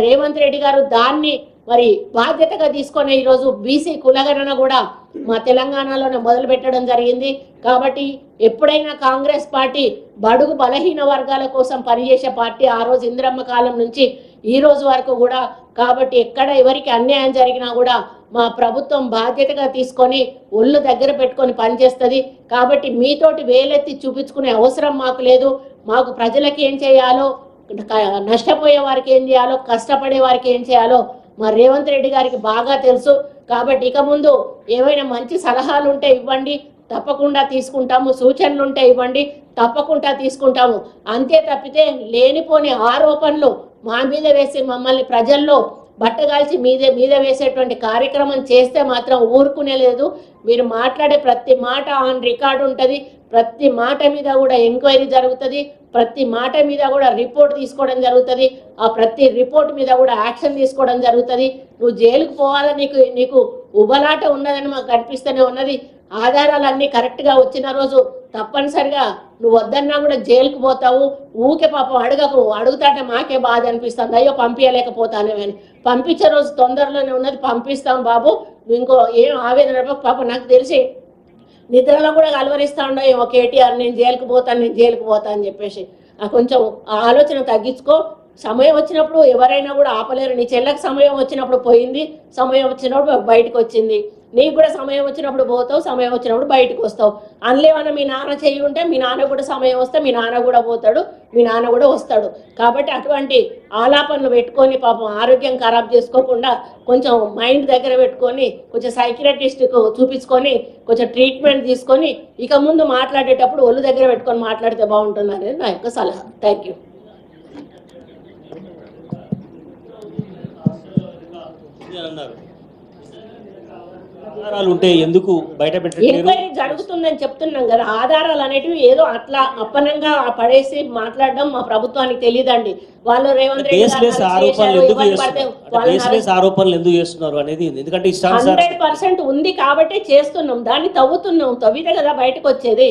రేవంత్ రెడ్డి గారు దాన్ని మరి బాధ్యతగా తీసుకొని ఈరోజు బీసీ కులగణన కూడా మా తెలంగాణలోనే మొదలు పెట్టడం జరిగింది. కాబట్టి ఎప్పుడైనా కాంగ్రెస్ పార్టీ బడుగు బలహీన వర్గాల కోసం పనిచేసే పార్టీ, ఆ రోజు ఇందిరమ్మ కాలం నుంచి ఈ రోజు వరకు కూడా. కాబట్టి ఎక్కడ ఎవరికి అన్యాయం జరిగినా కూడా మా ప్రభుత్వం బాధ్యతగా తీసుకొని ఒళ్ళు దగ్గర పెట్టుకొని పనిచేస్తుంది. కాబట్టి మీతోటి వేలెత్తి చూపించుకునే అవసరం మాకు లేదు. మాకు ప్రజలకి ఏం చేయాలో, నష్టపోయే వారికి ఏం చేయాలో, కష్టపడే వారికి ఏం చేయాలో మా రేవంత్ రెడ్డి గారికి బాగా తెలుసు. కాబట్టి ఇక ముందు ఏమైనా మంచి సలహాలు ఉంటే ఇవ్వండి, తప్పకుండా తీసుకుంటాము. సూచనలు ఉంటే ఇవ్వండి, తప్పకుండా తీసుకుంటాము. అంతే తప్పితే లేనిపోని ఆరోపణలు మా మీద వేసి మమ్మల్ని ప్రజల్లో బట్టగాల్చి మీద వేసేటువంటి కార్యక్రమం చేస్తే మాత్రం ఊరుకునే లేదు. మీరు మాట్లాడే ప్రతి మాట ఆన్ రికార్డు ఉంటుంది. ప్రతి మాట మీద కూడా ఎంక్వైరీ జరుగుతుంది. ప్రతి మాట మీద కూడా రిపోర్ట్ తీసుకోవడం జరుగుతుంది. ఆ ప్రతి రిపోర్ట్ మీద కూడా యాక్షన్ తీసుకోవడం జరుగుతుంది. నువ్వు జైలుకు పోవాలని నీకు ఉబలాట ఉన్నదని మాకు కనిపిస్తూనే ఉన్నది. ఆధారాలన్నీ కరెక్ట్గా వచ్చిన రోజు తప్పనిసరిగా నువ్వు వద్దన్నా కూడా జైలుకు పోతావు. ఊకే పాపం అడుగుతాంటే మాకే బాధ అనిపిస్తుంది, అయ్యో పంపించలేకపోతానే అని. పంపించే రోజు తొందరలోనే ఉన్నది, పంపిస్తాం బాబు, ఇంకో ఏం ఆవేదన పాపం. నాకు తెలిసి నిద్రలో కూడా అలవరిస్తూ ఉండవు కేటీఆర్, నేను జైలుకు పోతా అని చెప్పేసి. కొంచెం ఆలోచన తగ్గించుకో. సమయం వచ్చినప్పుడు ఎవరైనా కూడా ఆపలేరు. నీ చెల్లెకి సమయం వచ్చినప్పుడు పోయింది, సమయం వచ్చినప్పుడు బయటకు వచ్చింది. నీకు కూడా సమయం వచ్చినప్పుడు పోతావు, సమయం వచ్చినప్పుడు బయటకు వస్తావు. అందులోమన్నా మీ నాన్న చెయ్యి ఉంటే మీ నాన్న కూడా సమయం వస్తే మీ నాన్న కూడా పోతాడు, మీ నాన్న కూడా వస్తాడు. కాబట్టి అటువంటి ఆలాపనలు పెట్టుకొని పాపం ఆరోగ్యం ఖరాబ్ చేసుకోకుండా కొంచెం మైండ్ దగ్గర పెట్టుకొని కొంచెం సైకియాట్రిస్ట్కు చూపించుకొని కొంచెం ట్రీట్మెంట్ తీసుకొని ఇక ముందు మాట్లాడేటప్పుడు ఒళ్ళు దగ్గర పెట్టుకొని మాట్లాడితే బాగుంటుంది అనేది నా యొక్క సలహా. Thank you. ఆధారాలు ఉంటే ఎందుకు బయట పెట్టట్లేదు? ఎంక్వైరీ జరుగుతుందని చెప్తున్నాం కదా. ఆధారాలు అనేటివి ఏదో అట్లా అప్పనంగా పడేసి మాట్లాడడం మా ప్రభుత్వానికి తెలియదండి. వాళ్ళు రేవంత్ రెడ్డి ఆరోపణలు ఎందుకు చేస్తున్నారు అనేది, ఎందుకంటే 100% ఉంది కాబట్టి చేస్తున్నాం, దాన్ని తవ్వితే కదా బయటకు వచ్చేది.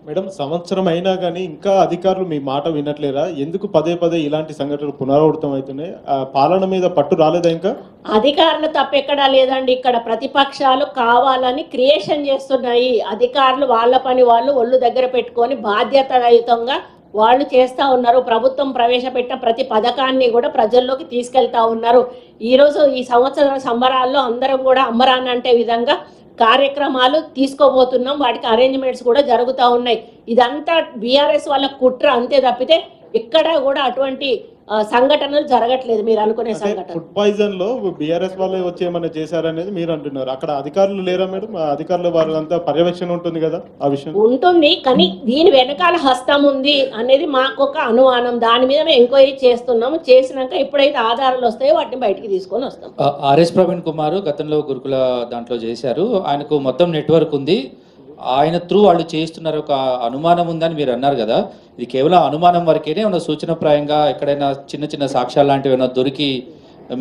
మేడం, సంవత్సరం అయినా కానీ ఇంకా అధికారులు మీ మాట వినట్లేరా? ఎందుకు పదే ఇలాంటి సంఘటనలు పునరావృతం అవుతున్నాయి? పాలన మీద పట్టు రాలేదా? ఇంకా అధికారులు తప్పెక్కడా లేదండి. ఇక్కడ ప్రతిపక్షాలు కావాలని క్రియేషన్ చేస్తున్నాయి. అధికారులు వాళ్ళ పని వాళ్ళు ఒళ్ళు దగ్గర పెట్టుకొని బాధ్యతాయుతంగా వాళ్ళు చేస్తూ ఉన్నారు. ప్రభుత్వం ప్రవేశపెట్టిన ప్రతి పథకాన్ని కూడా ప్రజల్లోకి తీసుకెళ్తా ఉన్నారు. ఈరోజు ఈ సంవత్సర సంబరాల్లో అందరం కూడా అంబరాన్ అంటే విధంగా కార్యక్రమాలు తీసుకోబోతున్నాం. వాటికి అరేంజ్మెంట్స్ కూడా జరుగుతూ ఉన్నాయి. ఇదంతా బీఆర్ఎస్ వాళ్ళ కుట్ర అంతే తప్పితే ఎక్కడా కూడా అటువంటి సంఘటనలు జరగట్లేదు మీరు అనుకునే సంఘటన. ఫుడ్ పాయిజన్ లో బీఆర్ఎస్ వాళ్ళు వచ్చి ఏమైనా చేశారనేది మీరు అంటున్నారు. అక్కడ అధికారులు లేరా మేడం? అధికారుల వారు అంతా పర్యవేక్షణ ఉంటుంది కదా, ఆ విషయం ఉంటుంది. కానీ దీని వెనకాల హస్తం ఉంది అనేది మాకు ఒక అనుమానం. దాని మీద మేము ఎంక్వైరీ చేస్తున్నాము. చేసినాక ఎప్పుడైతే ఆధారాలు వస్తాయో వాటిని బయటికి తీసుకొని వస్తాం. ఆర్ఎస్ ప్రవీణ్ కుమార్ గతంలో గురుకుల దాంట్లో చేశారు. ఆయనకు మొత్తం నెట్వర్క్ ఉంది. ఆయన త్రూ వాళ్ళు చేస్తున్నారు. ఒక అనుమానం ఉందని మీరు అన్నారు కదా, ఇది కేవలం అనుమానం వరకేనే ఉన్న సూచనప్రాయంగా ఎక్కడైనా చిన్న సాక్ష్యాలు లాంటివి ఏమైనా దొరికి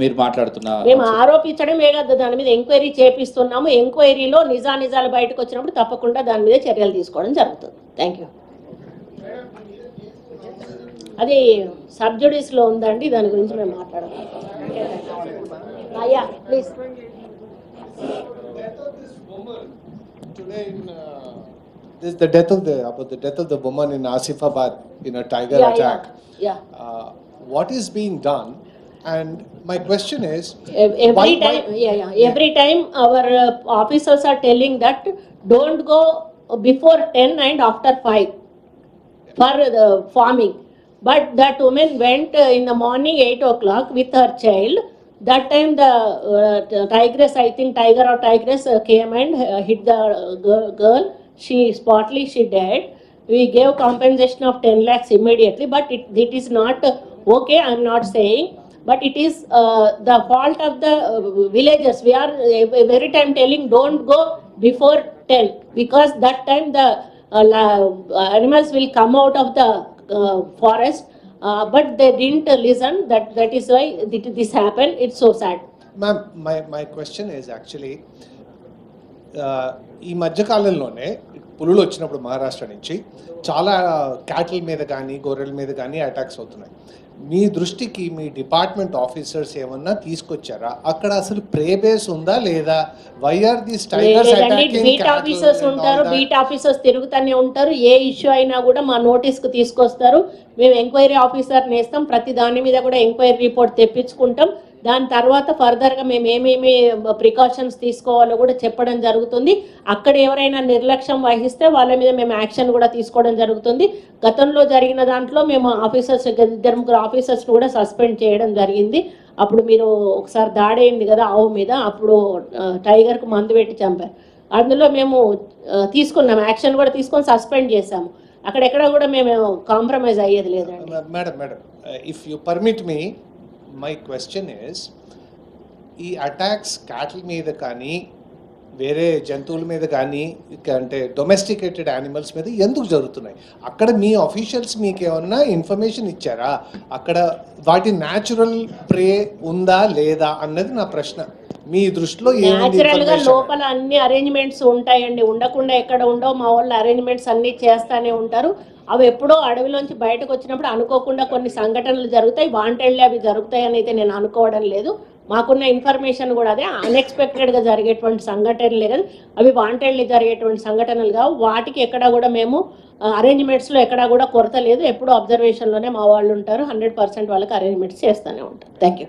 మీరు మాట్లాడుతున్న మేము ఆరోపించడమే కదా, దాని మీద ఎంక్వైరీ చేపిస్తున్నాము. ఎంక్వైరీలో నిజాలు బయటకు వచ్చినప్పుడు తప్పకుండా దాని మీద చర్యలు తీసుకోవడం జరుగుతుంది. Thank you. అది సబ్జుడిస్లో ఉందండి, దాని గురించి మేము మాట్లాడదాం. అయ్యా please. Today this is the death of the woman in Asifabad in a tiger attack. Yeah. What is being done? And my question is, every time our officers are telling that don't go before 10 and after 5 for the farming. But that woman went in the morning 8 o'clock with her child. That time the tigress, I think tiger or tigress came and hit the girl. She died. We gave compensation of 10 lakhs immediately, but it is not okay. I am not saying, but it is the fault of the villagers. We are every time telling don't go before 10 because that time the animals will come out of the forest. But they didn't listen. That is why this happened. It's so sad. ma'am, my question is actually, ఈ మధ్యకాలంలోనే పులులు వచ్చినప్పుడు మహారాష్ట్ర నుంచి చాలా cattle మీద కానీ గొర్రెల మీద కానీ అటాక్స్ అవుతున్నాయి. మీ దృష్టికి మీ డిపార్ట్మెంట్ ఆఫీసర్స్ ఏమన్నా తీసుకొచ్చారా? అక్కడ అసలు ప్రే బేస్ ఉందా లేదా? Why are these tigers attacking? Beat officers ఉంటారు, బీట్ ఆఫీసర్స్ తిరుగుతూనే ఉంటారు. ఏ ఇష్యూ అయినా కూడా మా నోటీస్కు తీసుకొస్తారు. మేము ఎంక్వైరీ ఆఫీసర్ నేస్తాం. ప్రతి దాని మీద కూడా ఎంక్వైరీ రిపోర్ట్ తెప్పించుకుంటాం. దాని తర్వాత ఫర్దర్గా మేము ఏమేమి ప్రికాషన్స్ తీసుకోవాలో కూడా చెప్పడం జరుగుతుంది. అక్కడ ఎవరైనా నిర్లక్ష్యం వహిస్తే వాళ్ళ మీద మేము యాక్షన్ కూడా తీసుకోవడం జరుగుతుంది. గతంలో జరిగిన దాంట్లో మేము ఆఫీసర్స్ 2-3 ఆఫీసర్స్ కూడా సస్పెండ్ చేయడం జరిగింది. అప్పుడు మీరు ఒకసారి దాడి అయింది కదా ఆవు మీద, అప్పుడు టైగర్కు మందు పెట్టి చంపారు. అందులో మేము తీసుకున్నాం, యాక్షన్ కూడా తీసుకొని సస్పెండ్ చేశాము. అక్కడెక్కడ కూడా మేము కాంప్రమైజ్ అయ్యేది లేదండి. Madam if you permit me, my question is, ఈ అటాక్స్ క్యాటిల్ మీద కానీ వేరే జంతువుల మీద కానీ అంటే డొమెస్టికేటెడ్ యానిమల్స్ మీద ఎందుకు జరుగుతున్నాయి? అక్కడ మీ ఆఫీషియల్స్ మీకు ఏమన్నా ఇన్ఫర్మేషన్ ఇచ్చారా? అక్కడ వాటి న్యాచురల్ ప్రే ఉందా లేదా అన్నది నా ప్రశ్న. మీ దృష్టిలో న్యాచురల్ గా లోపల అన్ని అరేంజ్మెంట్స్ ఉంటాయండి, ఉండకుండా ఎక్కడ ఉండవు. మా వాళ్ళు అరేంజ్మెంట్స్ అన్ని చేస్తానే ఉంటారు. అవి ఎప్పుడో అడవిలోంచి బయటకు వచ్చినప్పుడు అనుకోకుండా కొన్ని సంఘటనలు జరుగుతాయి. వాంటెడ్లీ అవి జరుగుతాయని అయితే నేను అనుకోవడం లేదు. మాకున్న ఇన్ఫర్మేషన్ కూడా అదే, అన్ఎక్స్పెక్టెడ్గా జరిగేటువంటి సంఘటనలే కదా, అవి వాంటెడ్లీ జరిగేటువంటి సంఘటనలు కావు. వాటికి ఎక్కడా కూడా మేము అరేంజ్మెంట్స్లో ఎక్కడా కూడా కొరత లేదు. ఎప్పుడూ అబ్జర్వేషన్లోనే మా వాళ్ళు ఉంటారు. 100% వాళ్ళకి అరేంజ్మెంట్స్ చేస్తూనే ఉంటారు. Thank you.